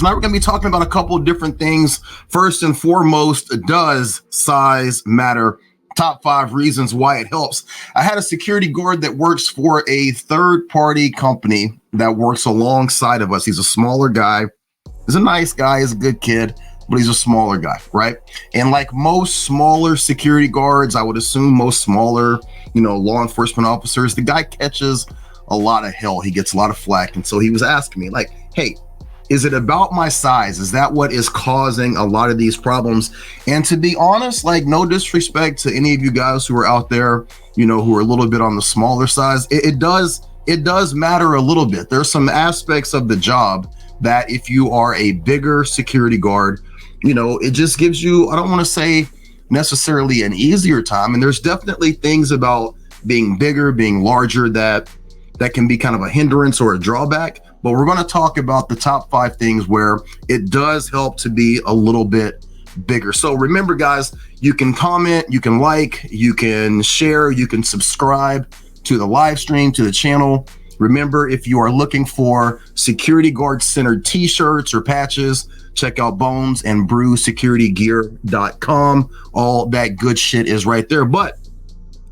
So now we're going to be talking about a couple of different things. First and foremost, does size matter? Top 5 reasons why it helps. I had a security guard that works for a third-party company that works alongside of us. He's a smaller guy. He's a nice guy. He's a good kid, but he's a smaller guy, right? And like most smaller security guards, I would assume most smaller, law enforcement officers, the guy catches a lot of hell. He gets a lot of flack. And so he was asking me like, hey, is it about my size? Is that what is causing a lot of these problems? And to be honest, like no disrespect to any of you guys who are out there, who are a little bit on the smaller size, it does matter a little bit. There's some aspects of the job that if you are a bigger security guard, it just gives you, I don't want to say necessarily an easier time. And there's definitely things about being bigger, being larger that can be kind of a hindrance or a drawback. But we're going to talk about the top 5 things where it does help to be a little bit bigger. So remember, guys, you can comment, you can like, you can share, you can subscribe to the live stream, to the channel. Remember, if you are looking for security guard centered t-shirts or patches, check out bonesandbrewsecuritygear.com. All that good shit is right there. But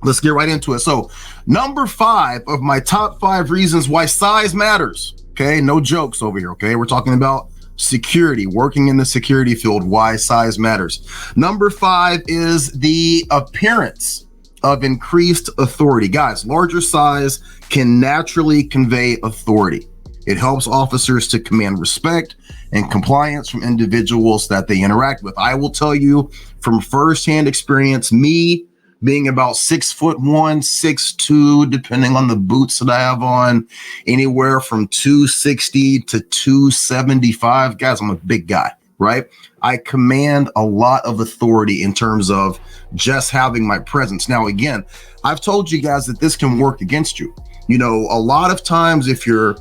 let's get right into it. So number 5 of my top 5 reasons why size matters. Okay, no jokes over here. Okay, we're talking about security, working in the security field, why size matters. Number 5 is the appearance of increased authority. Guys, larger size can naturally convey authority. It helps officers to command respect and compliance from individuals that they interact with. I will tell you from firsthand experience, me being about 6'1", 6'2", depending on the boots that I have on, anywhere from 260 to 275. Guys, I'm a big guy, right? I command a lot of authority in terms of just having my presence. Now, again, I've told you guys that this can work against you. A lot of times if you're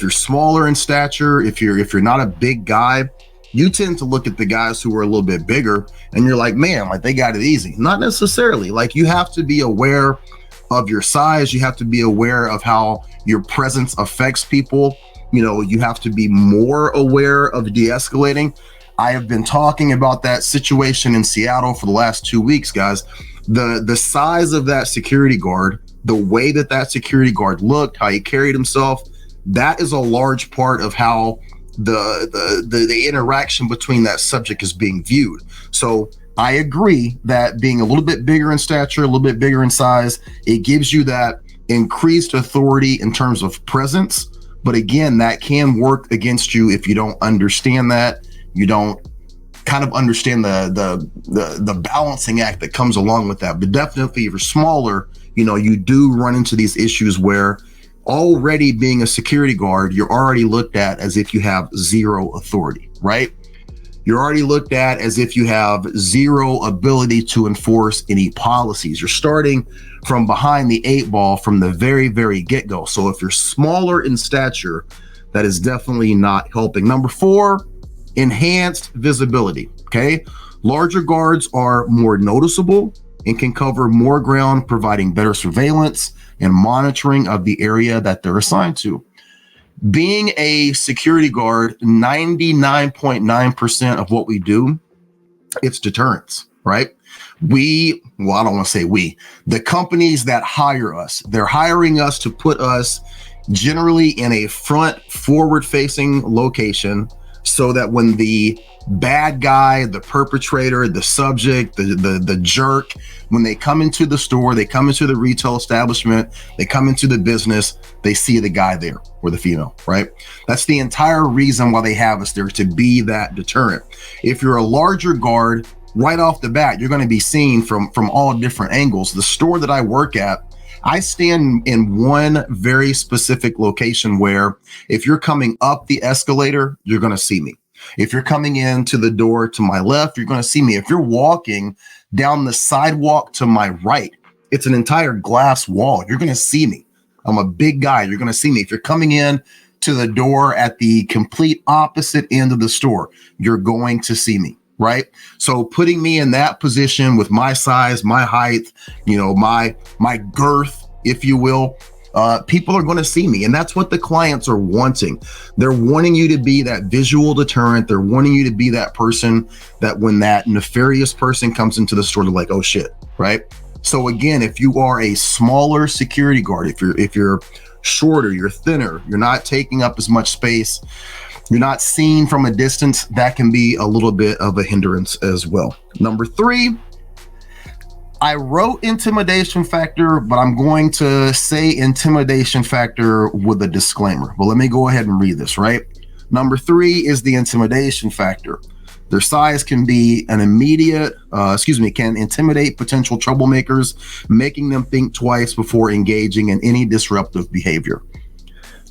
smaller in stature, if you're not a big guy, you tend to look at the guys who are a little bit bigger and you're like, man, like they got it easy. Not necessarily. Like you have to be aware of your size. You have to be aware of how your presence affects people. You have to be more aware of de-escalating. I have been talking about that situation in Seattle for the last 2 weeks, guys. The size of that security guard, the way that security guard looked, how he carried himself, that is a large part of how the interaction between that subject is being viewed. So I agree that being a little bit bigger in stature, a little bit bigger in size, it gives you that increased authority in terms of presence. But again, that can work against you if you don't understand that. You don't kind of understand the balancing act that comes along with that. But definitely if you're smaller, you do run into these issues where already being a security guard, you're already looked at as if you have zero authority, right? You're already looked at as if you have zero ability to enforce any policies. You're starting from behind the 8 ball from the very, very get-go. So if you're smaller in stature, that is definitely not helping. Number 4, enhanced visibility, okay? Larger guards are more noticeable and can cover more ground, providing better surveillance and monitoring of the area that they're assigned to. Being a security guard, 99.9% of what we do, it's deterrence, right? I don't want to say we, the companies that hire us, they're hiring us to put us generally in a front forward-facing location so that when the bad guy, the perpetrator, the subject, the jerk, when they come into the store, they come into the retail establishment, they come into the business, they see the guy there or the female, right? That's the entire reason why they have us there, to be that deterrent. If you're a larger guard, right off the bat, you're going to be seen from all different angles. The store that I work at, I stand in one very specific location where if you're coming up the escalator, you're going to see me. If you're coming into the door to my left, you're going to see me. If you're walking down the sidewalk to my right, it's an entire glass wall. You're going to see me. I'm a big guy. You're going to see me. If you're coming in to the door at the complete opposite end of the store, you're going to see me, right? So putting me in that position with my size, my height, my girth, if you will, people are going to see me. And that's what the clients are wanting. They're wanting you to be that visual deterrent. They're wanting you to be that person that when that nefarious person comes into the store, they're like, oh shit, right? So again, if you are a smaller security guard, if you're shorter, you're thinner, you're not taking up as much space, you're not seen from a distance, that can be a little bit of a hindrance as well. Number 3, I wrote intimidation factor, but I'm going to say intimidation factor with a disclaimer. But let me go ahead and read this, right? Number 3 is the intimidation factor. Their size can be an immediate, can intimidate potential troublemakers, making them think twice before engaging in any disruptive behavior.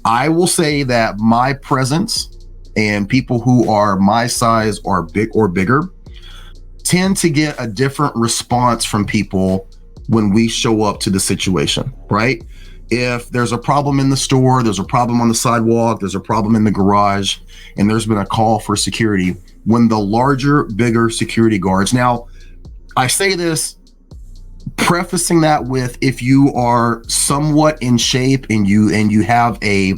I will say that my presence and people who are my size or bigger tend to get a different response from people when we show up to the situation, right? If there's a problem in the store, there's a problem on the sidewalk, there's a problem in the garage, and there's been a call for security, when the larger, bigger security guards. Now, I say this prefacing that with, if you are somewhat in shape and you have a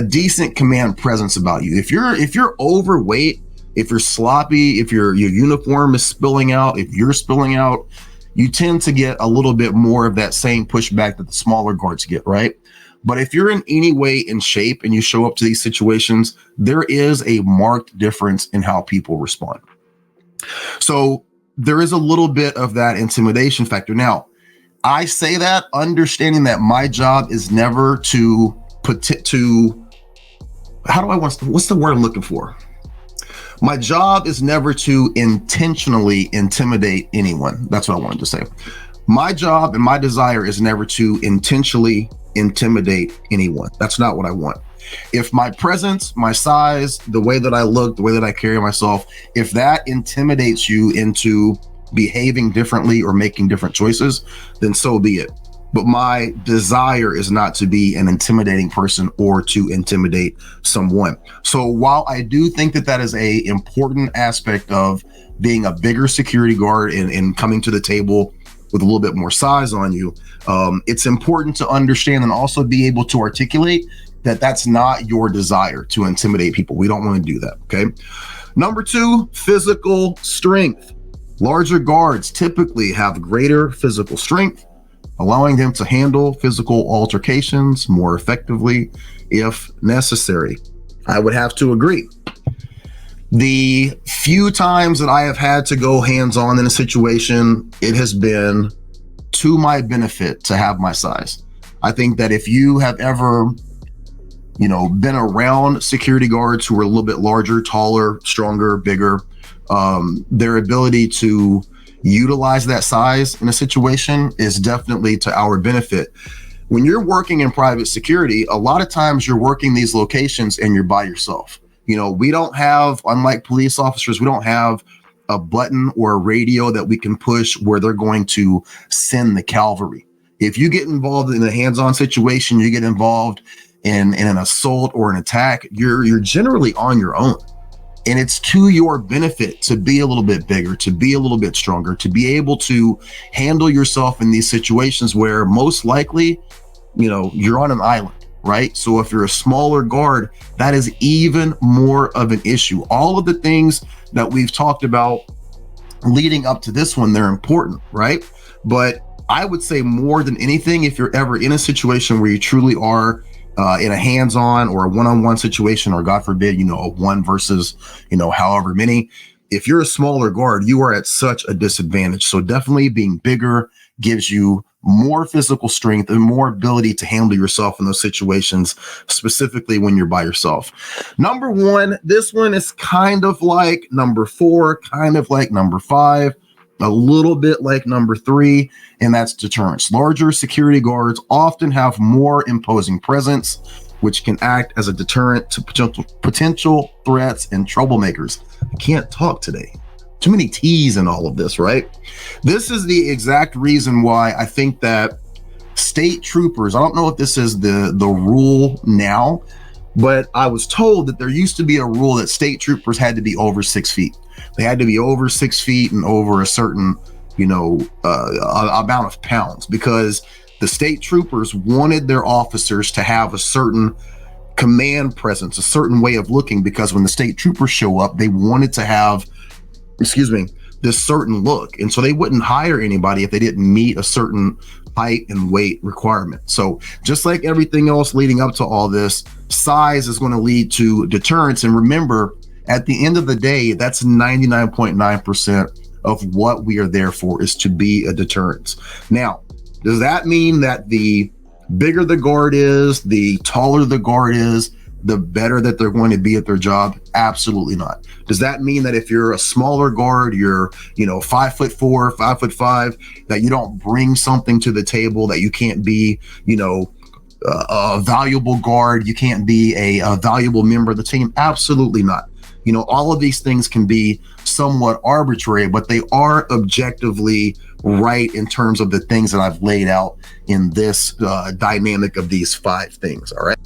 decent command presence about you. If you're overweight, if you're sloppy, if your uniform is spilling out, if you're spilling out, you tend to get a little bit more of that same pushback that the smaller guards get, right? But if you're in any way in shape and you show up to these situations, there is a marked difference in how people respond. So there is a little bit of that intimidation factor. Now, I say that understanding that my job is never to what's the word I'm looking for? My job is never to intentionally intimidate anyone. That's what I wanted to say. My job and my desire is never to intentionally intimidate anyone. That's not what I want. If my presence, my size, the way that I look, the way that I carry myself, if that intimidates you into behaving differently or making different choices, then so be it. But my desire is not to be an intimidating person or to intimidate someone. So while I do think that is a important aspect of being a bigger security guard and coming to the table with a little bit more size on you, it's important to understand and also be able to articulate that that's not your desire to intimidate people. We don't want to do that, okay? Number 2, physical strength. Larger guards typically have greater physical strength, allowing them to handle physical altercations more effectively if necessary. I would have to agree. The few times that I have had to go hands-on in a situation, it has been to my benefit to have my size. I think that if you have ever, been around security guards who are a little bit larger, taller, stronger, bigger, their ability to utilize that size in a situation is definitely to our benefit. When you're working in private security, a lot of times you're working these locations and you're by yourself. We don't have, unlike police officers, we don't have a button or a radio that we can push where they're going to send the cavalry. If you get involved in a hands-on situation, you get involved in an assault or an attack, you're generally on your own. And it's to your benefit to be a little bit bigger, to be a little bit stronger, to be able to handle yourself in these situations where most likely, you're on an island, right? So if you're a smaller guard, that is even more of an issue. All of the things that we've talked about leading up to this one, they're important, right? But I would say more than anything, if you're ever in a situation where you truly are in a hands-on or a one-on-one situation, or God forbid, a one versus, however many, if you're a smaller guard, you are at such a disadvantage. So definitely being bigger gives you more physical strength and more ability to handle yourself in those situations, specifically when you're by yourself. Number 1, this one is kind of like number 4, kind of like number 5, a little bit like number 3, and that's deterrence. Larger security guards often have more imposing presence, which can act as a deterrent to potential threats and troublemakers. I can't talk today. Too many T's in all of this, right? This is the exact reason why I think that state troopers, I don't know if this is the rule now, but I was told that there used to be a rule that state troopers had to be over 6 feet. They had to be over 6 feet and over a certain amount of pounds, because the state troopers wanted their officers to have a certain command presence, a certain way of looking, because when the state troopers show up, they wanted to have, this certain look. And so they wouldn't hire anybody if they didn't meet a certain height and weight requirement. So just like everything else leading up to all this, size is going to lead to deterrence. And remember, at the end of the day, that's 99.9% of what we are there for, is to be a deterrence. Now, does that mean that the bigger the guard is, the taller the guard is, the better that they're going to be at their job? Absolutely not. Does that mean that if you're a smaller guard, you're 5'4", 5'5", that you don't bring something to the table, that you can't be a valuable guard, you can't be a valuable member of the team? Absolutely not. All of these things can be somewhat arbitrary, but they are objectively right in terms of the things that I've laid out in this dynamic of these 5 things. All right.